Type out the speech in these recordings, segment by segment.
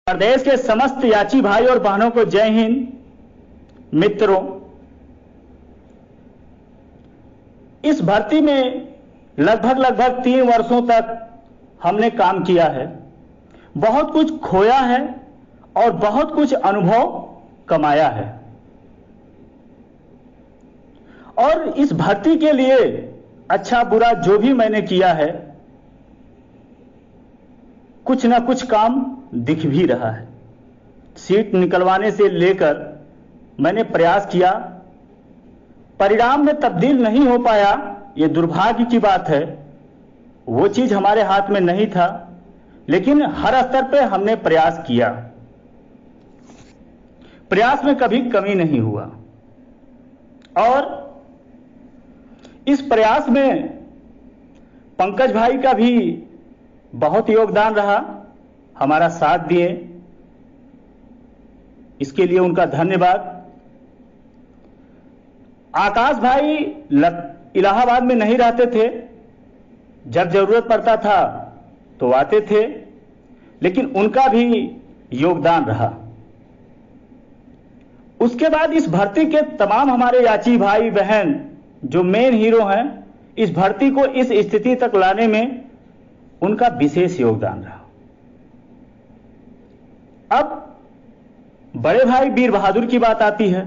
प्रदेश के समस्त याची भाई और बहनों को जय हिंद। मित्रों, इस भर्ती में लगभग 3 वर्षों तक हमने काम किया है। बहुत कुछ खोया है और बहुत कुछ अनुभव कमाया है। और इस भर्ती के लिए अच्छा बुरा जो भी मैंने किया है, कुछ ना कुछ काम दिख भी रहा है। सीट निकलवाने से लेकर मैंने प्रयास किया, परिणाम में तब्दील नहीं हो पाया, यह दुर्भाग्य की बात है। वो चीज हमारे हाथ में नहीं था, लेकिन हर स्तर पे हमने प्रयास किया। प्रयास में कभी कमी नहीं हुआ और इस प्रयास में पंकज भाई का भी बहुत योगदान रहा, हमारा साथ दिए, इसके लिए उनका धन्यवाद। आकाश भाई इलाहाबाद में नहीं रहते थे, जब जरूरत पड़ता था तो आते थे, लेकिन उनका भी योगदान रहा। उसके बाद इस भर्ती के तमाम हमारे याची भाई बहन जो मेन हीरो हैं, इस भर्ती को इस स्थिति तक लाने में उनका विशेष योगदान रहा। अब बड़े भाई वीर बहादुर की बात आती है।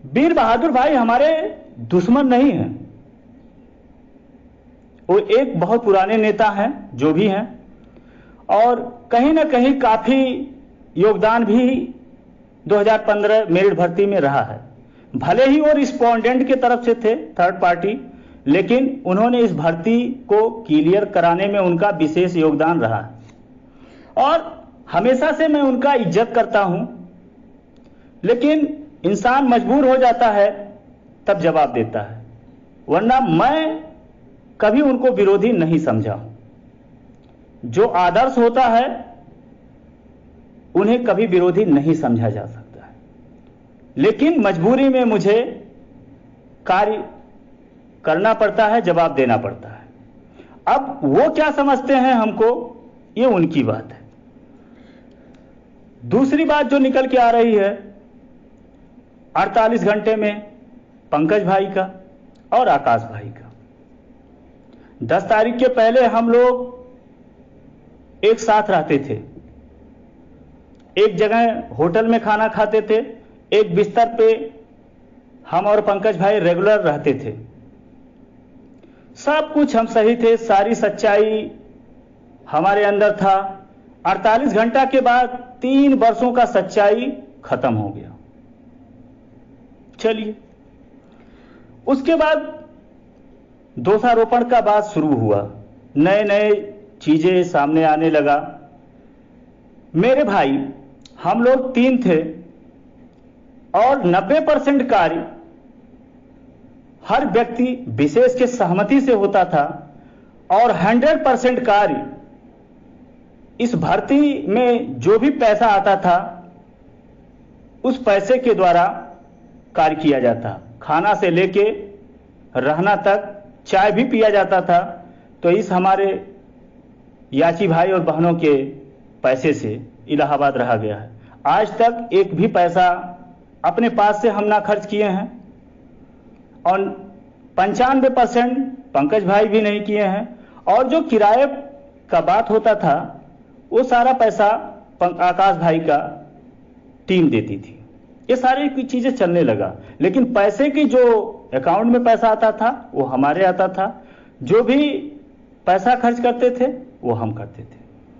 वीर बहादुर भाई हमारे दुश्मन नहीं हैं, वो एक बहुत पुराने नेता हैं, जो भी हैं, और कहीं ना कहीं काफी योगदान भी 2015 मेरिट भर्ती में रहा है। भले ही वो रिस्पोंडेंट के तरफ से थे, थर्ड पार्टी, लेकिन उन्होंने इस भर्ती को क्लियर कराने में उनका विशेष योगदान रहा है और हमेशा से मैं उनका इज्जत करता हूं। लेकिन इंसान मजबूर हो जाता है तब जवाब देता है, वरना मैं कभी उनको विरोधी नहीं समझा हूं। जो आदर्श होता है उन्हें कभी विरोधी नहीं समझा जा सकता है, लेकिन मजबूरी में मुझे कार्य करना पड़ता है, जवाब देना पड़ता है। अब वो क्या समझते हैं हमको, ये उनकी बात है। दूसरी बात जो निकल के आ रही है 48 घंटे में पंकज भाई का और आकाश भाई का। 10 तारीख के पहले हम लोग एक साथ रहते थे, एक जगह होटल में खाना खाते थे, एक बिस्तर पे हम और पंकज भाई रेगुलर रहते थे। सब कुछ हम सही थे, सारी सच्चाई हमारे अंदर था। 48 घंटा के बाद 3 वर्षों का सच्चाई खत्म हो गया। चलिए, उसके बाद दोषारोपण का बात शुरू हुआ, नए नए चीजें सामने आने लगा। मेरे भाई हम लोग 3 थे और 90% कार्य हर व्यक्ति विशेष के सहमति से होता था और 100% कार्य इस भर्ती में जो भी पैसा आता था उस पैसे के द्वारा कार्य किया जाता। खाना से लेके रहना तक, चाय भी पिया जाता था। तो इस हमारे याची भाई और बहनों के पैसे से इलाहाबाद रहा गया है। आज तक एक भी पैसा अपने पास से हम ना खर्च किए हैं और 95% पंकज भाई भी नहीं किए हैं। और जो किराए का बात होता था वो सारा पैसा आकाश भाई का टीम देती थी। ये सारी चीजें चलने लगा, लेकिन पैसे की जो अकाउंट में पैसा आता था वो हमारे आता था। जो भी पैसा खर्च करते थे वो हम करते थे।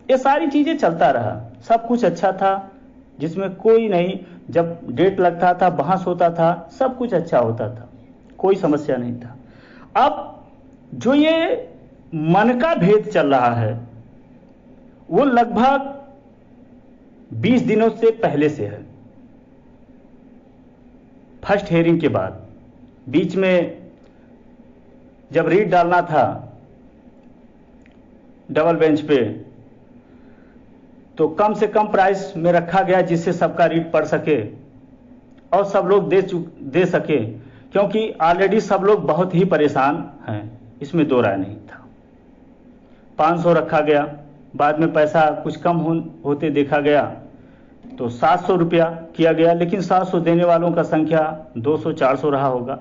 ये सारी चीजें चलता रहा, सब कुछ अच्छा था, जिसमें कोई नहीं। जब डेट लगता था, बहस होता था, सब कुछ अच्छा होता था, कोई समस्या नहीं था। अब जो ये मन का भेद चल रहा है वो लगभग 20 दिनों से पहले से है। फर्स्ट हेयरिंग के बाद बीच में जब रीट डालना था डबल बेंच पे, तो कम से कम प्राइस में रखा गया जिससे सबका रीट पढ़ सके और सब लोग दे सके, क्योंकि ऑलरेडी सब लोग बहुत ही परेशान हैं, इसमें दो राय नहीं था। 500 रखा गया, बाद में पैसा कुछ कम होते देखा गया तो 700 रुपया किया गया, लेकिन 700 देने वालों का संख्या 200-400 रहा होगा,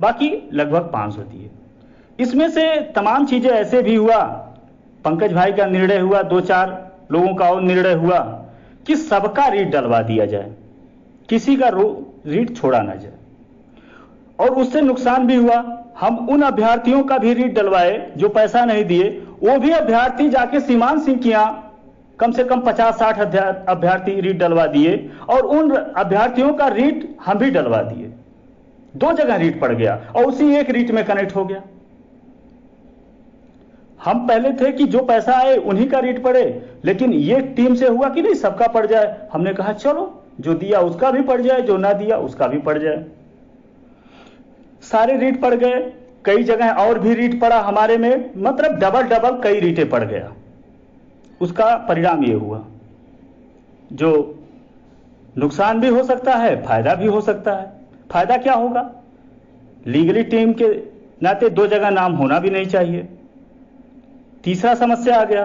बाकी लगभग 500 दिए। इसमें से तमाम चीजें ऐसे भी हुआ, पंकज भाई का निर्णय हुआ, 2-4 लोगों का और निर्णय हुआ कि सबका रीट डलवा दिया जाए, किसी का रीट छोड़ा ना जाए। और उससे नुकसान भी हुआ, हम उन अभ्यर्थियों का भी रीट डलवाए जो पैसा नहीं दिए। वो भी अभ्यर्थी जाके सीमान सिंह के यहाँ कम से कम 50-60 अभ्यर्थी रीट डलवा दिए और उन अभ्यर्थियों का रीट हम भी डलवा दिए। 2 जगह रीट पड़ गया और उसी एक रीट में कनेक्ट हो गया। हम पहले थे कि जो पैसा आए उन्हीं का रीट पड़े, लेकिन ये टीम से हुआ कि नहीं सबका पड़ जाए। हमने कहा चलो जो दिया उसका भी पड़ जाए, जो ना दिया उसका भी पड़ जाए। सारे रीट पड़ गए, कई जगह और भी रीट पड़ा हमारे में, मतलब डबल कई रीटें पड़ गया। उसका परिणाम ये हुआ, जो नुकसान भी हो सकता है, फायदा भी हो सकता है। फायदा क्या होगा, लीगली टीम के नाते 2 जगह नाम होना भी नहीं चाहिए। तीसरा समस्या आ गया,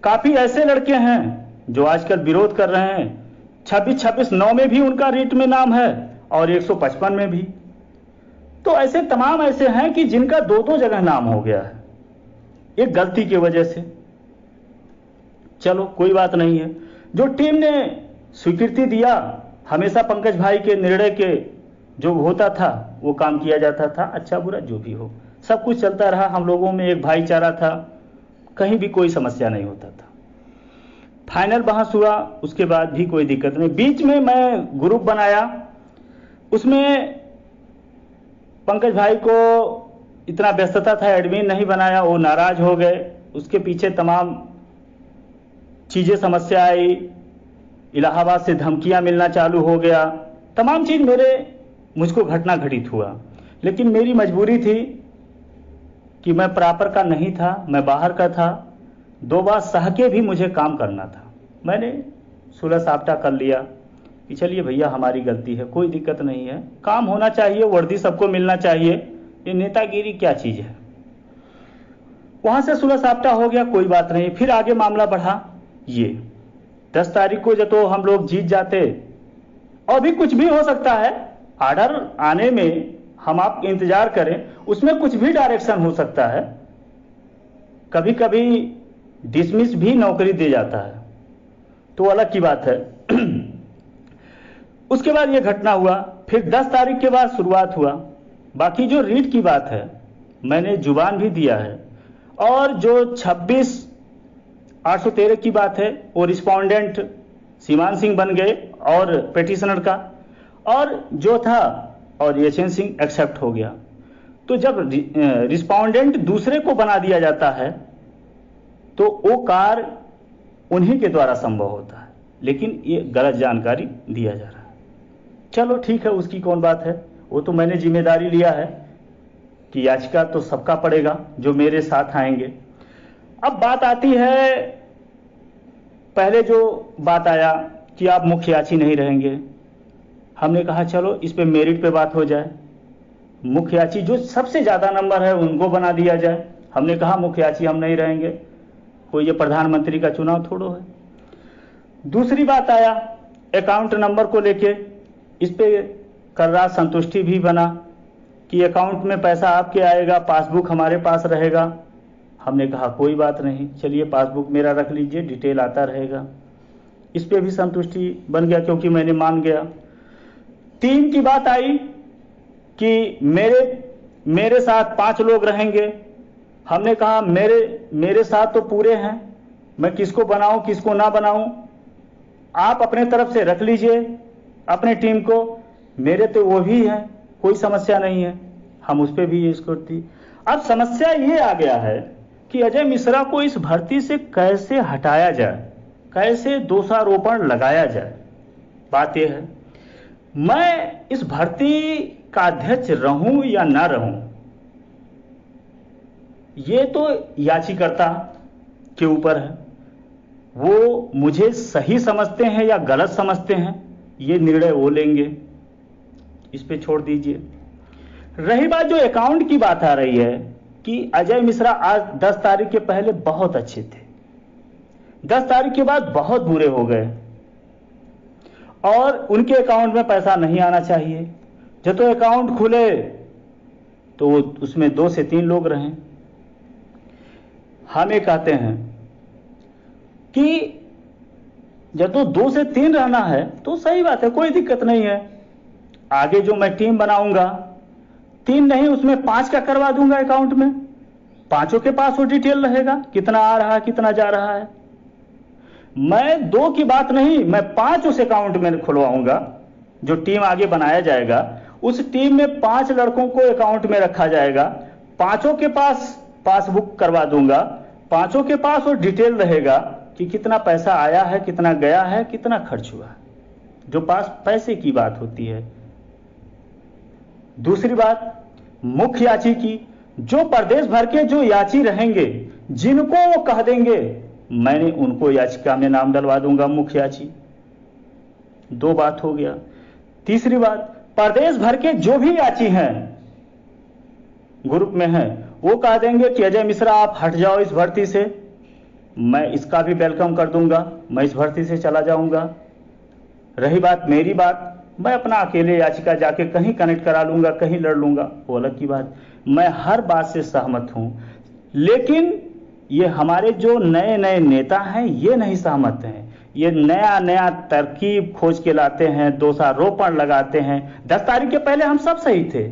काफी ऐसे लड़के हैं जो आजकल विरोध कर रहे हैं, 26-26-9 में भी उनका रीट में नाम है और 155 में भी। तो ऐसे तमाम ऐसे हैं कि जिनका 2-2 जगह नाम हो गया है एक गलती की वजह से। चलो कोई बात नहीं है, जो टीम ने स्वीकृति दिया, हमेशा पंकज भाई के निर्णय के जो होता था वो काम किया जाता था, अच्छा बुरा जो भी हो सब कुछ चलता रहा। हम लोगों में एक भाईचारा था, कहीं भी कोई समस्या नहीं होता था। फाइनल बहस हुआ, उसके बाद भी कोई दिक्कत नहीं। बीच में मैं ग्रुप बनाया, उसमें पंकज भाई को इतना व्यस्तता था, एडमिन नहीं बनाया, वो नाराज हो गए। उसके पीछे तमाम चीजें समस्या आई, इलाहाबाद से धमकियां मिलना चालू हो गया, तमाम चीज मुझको घटना घटित हुआ। लेकिन मेरी मजबूरी थी कि मैं प्रॉपर का नहीं था, मैं बाहर का था। 2 बार सह के भी मुझे काम करना था। मैंने सुलह साप्टा कर लिया कि चलिए भैया हमारी गलती है, कोई दिक्कत नहीं है, काम होना चाहिए, वर्दी सबको मिलना चाहिए, ये नेतागिरी क्या चीज है। वहां से सुलह साप्टा हो गया, कोई बात नहीं। फिर आगे मामला बढ़ा, ये 10 तारीख को जब तो हम लोग जीत जाते, और भी कुछ भी हो सकता है, ऑर्डर आने में हम आप इंतजार करें, उसमें कुछ भी डायरेक्शन हो सकता है। कभी कभी डिसमिस भी नौकरी दे जाता है, तो अलग की बात है। उसके बाद ये घटना हुआ, फिर 10 तारीख के बाद शुरुआत हुआ। बाकी जो रीट की बात है, मैंने जुबान भी दिया है, और जो 26/813 की बात है, वो रिस्पोंडेंट सीमान सिंह बन गए और पेटिशनर का, और जो था और यशवंत सिंह एक्सेप्ट हो गया। तो जब रिस्पोंडेंट दूसरे को बना दिया जाता है तो वो कार्य उन्हीं के द्वारा संभव होता है, लेकिन ये गलत जानकारी दिया जा रहा है। चलो ठीक है, उसकी कौन बात है, वो तो मैंने जिम्मेदारी लिया है कि याचिका तो सबका पड़ेगा जो मेरे साथ आएंगे। अब बात आती है, पहले जो बात आया कि आप मुखियाची नहीं रहेंगे, हमने कहा चलो इस पे मेरिट पे बात हो जाए, मुखियाची जो सबसे ज्यादा नंबर है उनको बना दिया जाए। हमने कहा मुखियाची हम नहीं रहेंगे, कोई ये प्रधानमंत्री का चुनाव थोड़ो है। दूसरी बात आया अकाउंट नंबर को लेके, इस पे कल रात संतुष्टि भी बना कि अकाउंट में पैसा आपके आएगा, पासबुक हमारे पास रहेगा। हमने कहा कोई बात नहीं, चलिए पासबुक मेरा रख लीजिए, डिटेल आता रहेगा। इस पे भी संतुष्टि बन गया क्योंकि मैंने मान गया। 3 की बात आई कि मेरे साथ 5 लोग रहेंगे। हमने कहा मेरे साथ तो पूरे हैं, मैं किसको बनाऊं किसको ना बनाऊं, आप अपने तरफ से रख लीजिए अपने टीम को, मेरे तो वो भी हैं, कोई समस्या नहीं है। हम उस पर भी इसको थी। अब समस्या ये आ गया है कि अजय मिश्रा को इस भर्ती से कैसे हटाया जाए, कैसे दोषारोपण लगाया जाए। बात यह है, मैं इस भर्ती का अध्यक्ष रहूं या ना रहूं, ये तो याचिकाकर्ता के ऊपर है। वो मुझे सही समझते हैं या गलत समझते हैं, ये निर्णय वो लेंगे, इस पे छोड़ दीजिए। रही बात जो अकाउंट की बात आ रही है कि अजय मिश्रा आज 10 तारीख के पहले बहुत अच्छे थे, 10 तारीख के बाद बहुत बुरे हो गए और उनके अकाउंट में पैसा नहीं आना चाहिए। जब तो अकाउंट खुले तो उसमें 2 से 3 लोग रहे। हम ये कहते हैं कि जब तो 2 से 3 रहना है तो सही बात है, कोई दिक्कत नहीं है। आगे जो मैं टीम बनाऊंगा 3 नहीं उसमें 5 का करवा दूंगा अकाउंट में, पांचों के पास वो डिटेल रहेगा कितना आ रहा है कितना जा रहा है। मैं 2 की बात नहीं, मैं 5 उस अकाउंट में खुलवाऊंगा। जो टीम आगे बनाया जाएगा उस टीम में 5 लड़कों को अकाउंट में रखा जाएगा, पांचों के पास पासबुक करवा दूंगा, पांचों के पास वो डिटेल रहेगा कि कितना पैसा आया है कितना गया है कितना खर्च हुआ है, जो पास पैसे की बात होती है। दूसरी बात मुख्य याची की, जो प्रदेश भर के जो याची रहेंगे जिनको वो कह देंगे मैंने उनको याचिका में नाम डलवा दूंगा मुख्य याची। 2 बात हो गया। तीसरी बात, प्रदेश भर के जो भी याची हैं ग्रुप में हैं वो कह देंगे कि अजय मिश्रा आप हट जाओ इस भर्ती से, मैं इसका भी वेलकम कर दूंगा, मैं इस भर्ती से चला जाऊंगा। रही बात मेरी बात, मैं अपना अकेले याचिका जाके कहीं कनेक्ट करा लूंगा, कहीं लड़ लूंगा, वो अलग की बात। मैं हर बात से सहमत हूं, लेकिन ये हमारे जो नए नए नेता हैं ये नहीं सहमत हैं। ये नया नया तरकीब खोज के लाते हैं, दोषारोपण लगाते हैं। 10 तारीख के पहले हम सब सही थे,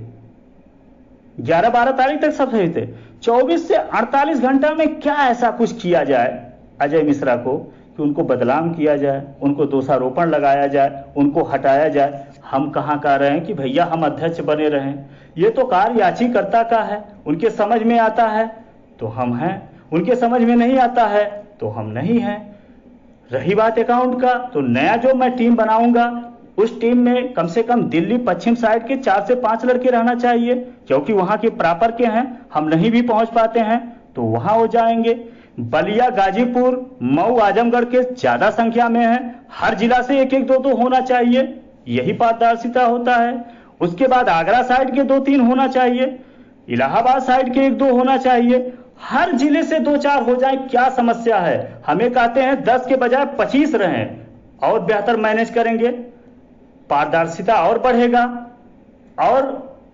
11-12 तारीख तक सब सही थे। 24 से 48 घंटा में क्या ऐसा कुछ किया जाए अजय मिश्रा को कि उनको बदनाम किया जाए, उनको दोषारोपण लगाया जाए, उनको हटाया जाए। हम कहां कह रहे हैं कि भैया हम अध्यक्ष बने रहें, ये तो कार्य याचिकर्ता का है, उनके समझ में आता है तो हम हैं, उनके समझ में नहीं आता है तो हम नहीं हैं। रही बात अकाउंट का, तो नया जो मैं टीम बनाऊंगा उस टीम में कम से कम दिल्ली पश्चिम साइड के 4 से 5 लड़के रहना चाहिए, क्योंकि वहां के प्रॉपर के हैं, हम नहीं भी पहुंच पाते हैं तो वहां हो जाएंगे। बलिया, गाजीपुर, मऊ, आजमगढ़ के ज्यादा संख्या में है, हर जिला से 1-1, 2-2 होना चाहिए, यही पारदर्शिता होता है। उसके बाद आगरा साइड के 2-3 होना चाहिए, इलाहाबाद साइड के 1-2 होना चाहिए, हर जिले से 2-4 हो जाए, क्या समस्या है। हमें कहते हैं 10 के बजाय 25 रहें और बेहतर मैनेज करेंगे, पारदर्शिता और बढ़ेगा और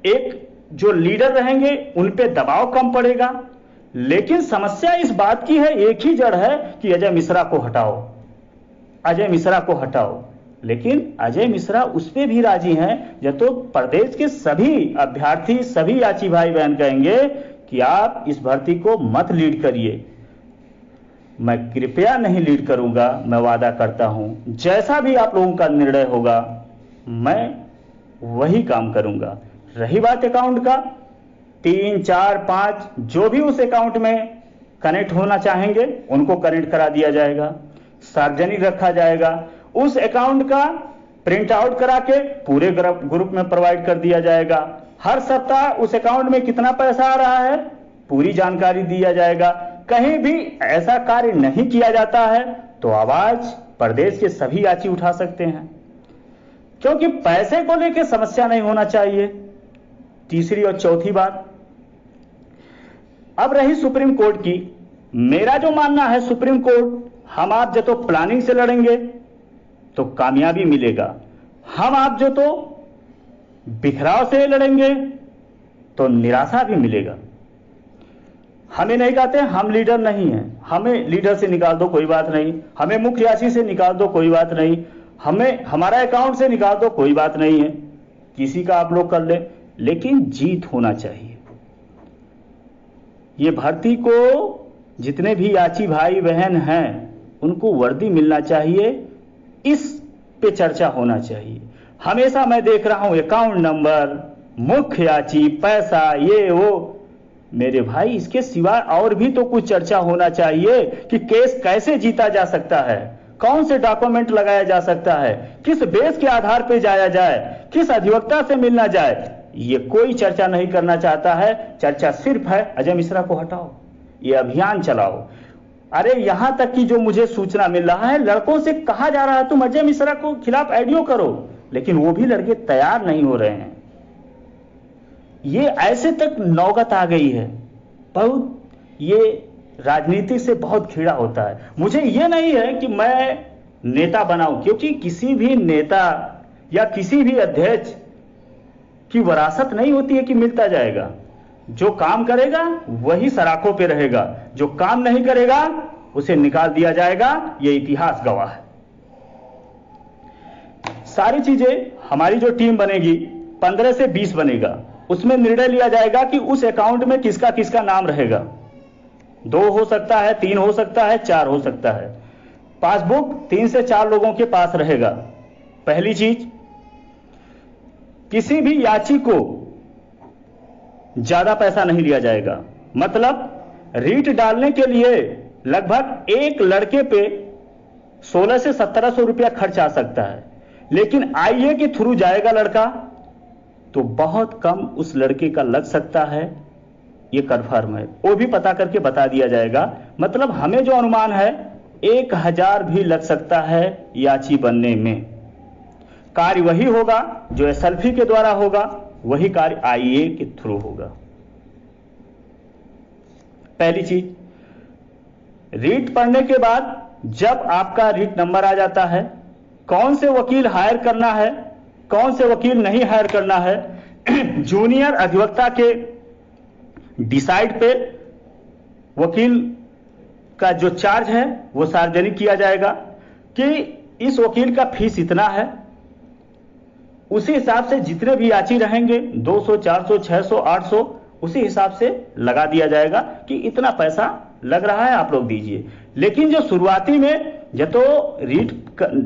एक जो लीडर रहेंगे उन पे दबाव कम पड़ेगा। लेकिन समस्या इस बात की है, एक ही जड़ है कि अजय मिश्रा को हटाओ, अजय मिश्रा को हटाओ। लेकिन अजय मिश्रा उस पे भी राजी हैं जब तो प्रदेश के सभी अभ्यर्थी, सभी याची भाई बहन कहेंगे कि आप इस भर्ती को मत लीड करिए। मैं कृपया नहीं लीड करूंगा, मैं वादा करता हूं जैसा भी आप लोगों का निर्णय होगा मैं वही काम करूंगा। रही बात अकाउंट का, 3, 4, 5 जो भी उस अकाउंट में कनेक्ट होना चाहेंगे उनको कनेक्ट करा दिया जाएगा, सार्वजनिक रखा जाएगा। उस अकाउंट का प्रिंट आउट करा के पूरे ग्रुप में प्रोवाइड कर दिया जाएगा। हर सप्ताह उस अकाउंट में कितना पैसा आ रहा है पूरी जानकारी दिया जाएगा। कहीं भी ऐसा कार्य नहीं किया जाता है तो आवाज प्रदेश के सभी याची उठा सकते हैं, क्योंकि पैसे को लेकर समस्या नहीं होना चाहिए। तीसरी और चौथी बात, अब रही सुप्रीम कोर्ट की। मेरा जो मानना है, सुप्रीम कोर्ट हम आप जो तो प्लानिंग से लड़ेंगे तो कामयाबी मिलेगा, हम आप जो तो बिखराव से लड़ेंगे तो निराशा भी मिलेगा। हमें नहीं कहते हम लीडर नहीं हैं, हमें लीडर से निकाल दो कोई बात नहीं, हमें मुख्य याची से निकाल दो कोई बात नहीं, हमें हमारा अकाउंट से निकाल दो कोई बात नहीं है, किसी का आप लोग कर ले, लेकिन जीत होना चाहिए। ये भर्ती को जितने भी याची भाई बहन हैं उनको वर्दी मिलना चाहिए, इस पे चर्चा होना चाहिए। हमेशा मैं देख रहा हूं अकाउंट नंबर, मुख्य याची, पैसा, ये वो। मेरे भाई इसके सिवा और भी तो कुछ चर्चा होना चाहिए कि केस कैसे जीता जा सकता है, कौन से डॉक्यूमेंट लगाया जा सकता है, किस बेस के आधार पर जाया जाए, किस अधिवक्ता से मिलना जाए। ये कोई चर्चा नहीं करना चाहता है। चर्चा सिर्फ है अजय मिश्रा को हटाओ, ये अभियान चलाओ। अरे यहां तक कि जो मुझे सूचना मिल रहा है, लड़कों से कहा जा रहा है तुम अजय मिश्रा को खिलाफ आईडियो करो, लेकिन वो भी लड़के तैयार नहीं हो रहे हैं। ये ऐसे तक नौबत आ गई है, बहुत ये राजनीति से बहुत घृणा होता है। मुझे ये नहीं है कि मैं नेता बनाऊं, क्योंकि किसी भी नेता या किसी भी अध्यक्ष की विरासत नहीं होती है कि मिलता जाएगा। जो काम करेगा वही सराखों पे रहेगा, जो काम नहीं करेगा उसे निकाल दिया जाएगा। यह इतिहास गवाह है। सारी चीजें, हमारी जो टीम बनेगी 15 से 20 बनेगा, उसमें निर्णय लिया जाएगा कि उस अकाउंट में किसका किसका नाम रहेगा। 2 हो सकता है, 3 हो सकता है, 4 हो सकता है। पासबुक 3 से 4 लोगों के पास रहेगा। पहली चीज, किसी भी याची को ज्यादा पैसा नहीं लिया जाएगा। मतलब रीट डालने के लिए लगभग एक लड़के पे 1600 से 1700 रुपया खर्च आ सकता है, लेकिन आईए के थ्रू जाएगा लड़का तो बहुत कम उस लड़के का लग सकता है। ये कन्फर्म है, वो भी पता करके बता दिया जाएगा। मतलब हमें जो अनुमान है 1000 भी लग सकता है याची बनने में। कार्य वही होगा जो एसएलपी के द्वारा होगा, वही कार्य आईए के थ्रू होगा। पहली चीज, रीट पढ़ने के बाद जब आपका रीट नंबर आ जाता है, कौन से वकील हायर करना है, कौन से वकील नहीं हायर करना है, जूनियर अधिवक्ता के डिसाइड पे वकील का जो चार्ज है वो सार्वजनिक किया जाएगा कि इस वकील का फीस इतना है। उसी हिसाब से जितने भी याची रहेंगे 200, 400, 600, 800 उसी हिसाब से लगा दिया जाएगा कि इतना पैसा लग रहा है, आप लोग दीजिए। लेकिन जो शुरुआती में जब तो रीट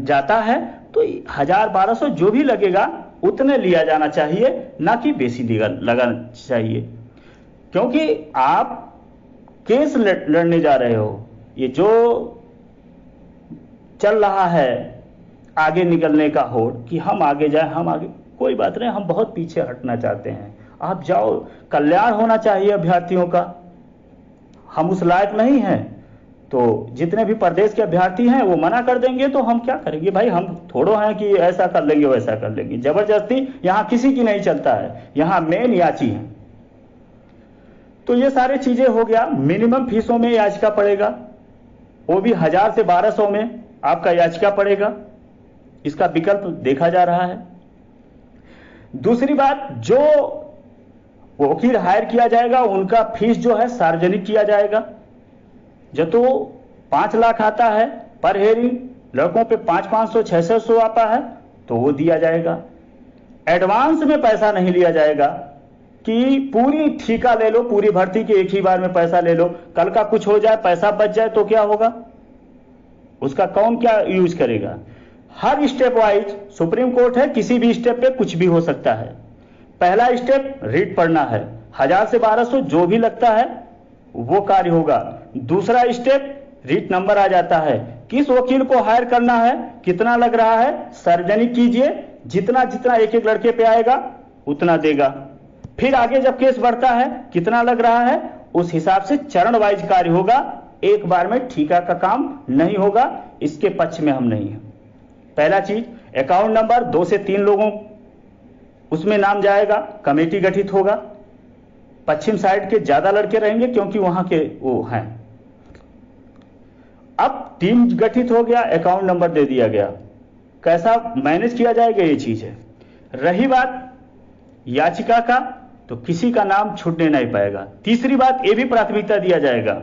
जाता है तो 1000-1200 जो भी लगेगा उतने लिया जाना चाहिए, ना कि बेसी लगाना चाहिए। क्योंकि आप केस लड़ने जा रहे हो। ये जो चल रहा है आगे निकलने का होड़ कि हम आगे जाएं, हम आगे, कोई बात नहीं, हम बहुत पीछे हटना चाहते हैं। आप जाओ, कल्याण होना चाहिए अभ्यर्थियों का। हम उस लायक नहीं हैं तो जितने भी प्रदेश के अभ्यर्थी हैं वो मना कर देंगे तो हम क्या करेंगे भाई। हम थोड़ो हैं कि ऐसा कर लेंगे वैसा कर लेंगे। जबरदस्ती यहां किसी की नहीं चलता है, यहां मेन याची है। तो ये सारी चीजें हो गया। मिनिमम फीसों में याचिका पड़ेगा, वो भी 1000 से 1200 में आपका याचिका पड़ेगा। इसका विकल्प देखा जा रहा है। दूसरी बात, जो वकील हायर किया जाएगा उनका फीस जो है सार्वजनिक किया जाएगा। जब तो 5 लाख आता है पर हेयरिंग, लड़कों पे 500-500, 600 आता है तो वो दिया जाएगा। एडवांस में पैसा नहीं लिया जाएगा कि पूरी ठेका ले लो, पूरी भर्ती के एक ही बार में पैसा ले लो, कल का कुछ हो जाए, पैसा बच जाए तो क्या होगा, उसका कौन क्या यूज करेगा। हर स्टेप वाइज सुप्रीम कोर्ट है, किसी भी स्टेप पे कुछ भी हो सकता है। पहला स्टेप रीट पढ़ना है, 1000 से 1200 जो भी लगता है वो कार्य होगा। दूसरा स्टेप, रीट नंबर आ जाता है, किस वकील को हायर करना है, कितना लग रहा है, सार्वजनिक कीजिए। जितना जितना एक एक लड़के पे आएगा उतना देगा। फिर आगे जब केस बढ़ता है, कितना लग रहा है, उस हिसाब से चरण वाइज कार्य होगा। एक बार में ठीका का काम नहीं होगा, इसके पक्ष में हम नहीं हैं। पहला चीज, अकाउंट नंबर 2 से 3 लोगों उसमें नाम जाएगा, कमेटी गठित होगा। पश्चिम साइड के ज्यादा लड़के रहेंगे क्योंकि वहां के वो हैं। अब टीम गठित हो गया, अकाउंट नंबर दे दिया गया, कैसा मैनेज किया जाएगा ये चीज है। रही बात याचिका का, तो किसी का नाम छूटने नहीं पाएगा। तीसरी बात, ये भी प्राथमिकता दिया जाएगा,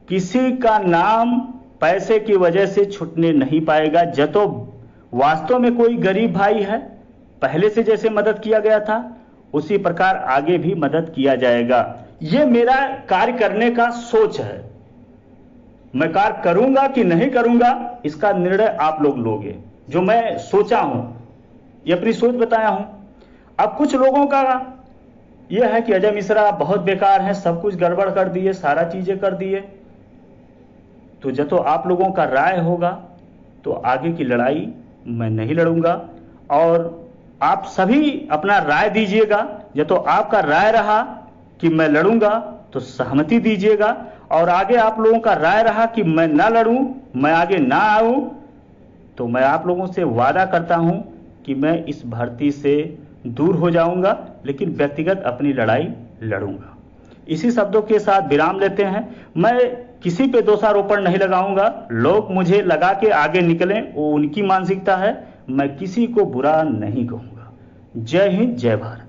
किसी का नाम पैसे की वजह से छूटने नहीं पाएगा। जब तो वास्तव में कोई गरीब भाई है, पहले से जैसे मदद किया गया था उसी प्रकार आगे भी मदद किया जाएगा। यह मेरा कार्य करने का सोच है। मैं कार्य करूंगा कि नहीं करूंगा इसका निर्णय आप लोग लोगे। जो मैं सोचा हूं, ये अपनी सोच बताया हूं। अब कुछ लोगों का यह है कि अजय मिश्रा बहुत बेकार है, सब कुछ गड़बड़ कर दिए, सारा चीजें कर दिए। तो जब तो आप लोगों का राय होगा तो आगे की लड़ाई मैं नहीं लड़ूंगा, और आप सभी अपना राय दीजिएगा। जब तो आपका राय रहा कि मैं लड़ूंगा तो सहमति दीजिएगा, और आगे आप लोगों का राय रहा कि मैं ना लड़ूं, मैं आगे ना आऊं, तो मैं आप लोगों से वादा करता हूं कि मैं इस भर्ती से दूर हो जाऊंगा, लेकिन व्यक्तिगत अपनी लड़ाई लड़ूंगा। इसी शब्दों के साथ विराम लेते हैं। मैं किसी पे दोषारोपण नहीं लगाऊंगा। लोग मुझे लगा के आगे निकलें, वो उनकी मानसिकता है। मैं किसी को बुरा नहीं कहूंगा। जय हिंद, जय भारत।